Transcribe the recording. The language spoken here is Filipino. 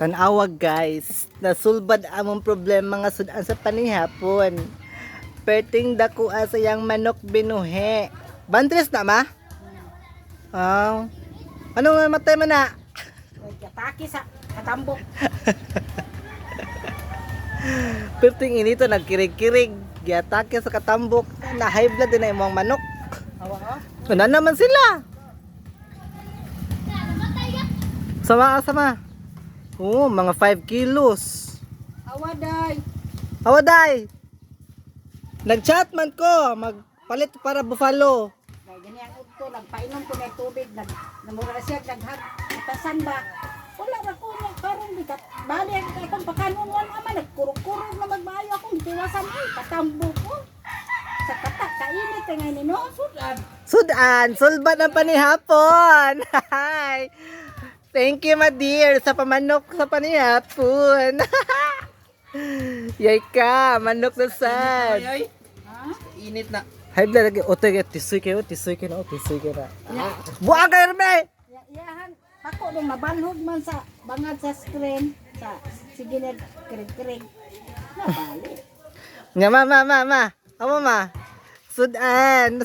Tanawag guys, nasulbad among problema nga sudan sa panihapon. Perting dako sayang manok binuhe. Bantres na ma? Oh. Ano nga matay man na? Atake sa katambok. Perting inito nagkirig-kirig. Giatake sa katambok. Na high blood din na imong manok. Awa Ano naman sila? Sama. Oh, mga 5 kilos. Awaday. Awaday. Nag-chat man ko, magpalit para buffalo. Dahil ganyan ito, nagpainom ko ng tubig, namura siya, naghag, itasan ba? Wala na ko niya, karon bigat. Bali, akong pakanon naman, nagkurog-kurog na magbayo akong itiwasan ay, katambo ko. Sa katak, kainit, ngayon ni no, Sudan, sulbat ang panihapon. Hi. Thank you, my dear, sa pamanok sa panihapon. Yay ka, manok na sad. Init na. Hay bla lagi otoy tisoy kayo na. Buang kayo me. yahan, ako nung nabanhog man sa bangad sa screen, sa sige na kirig-kirig. Nabali. Nga ma. Amo ma. Sudan.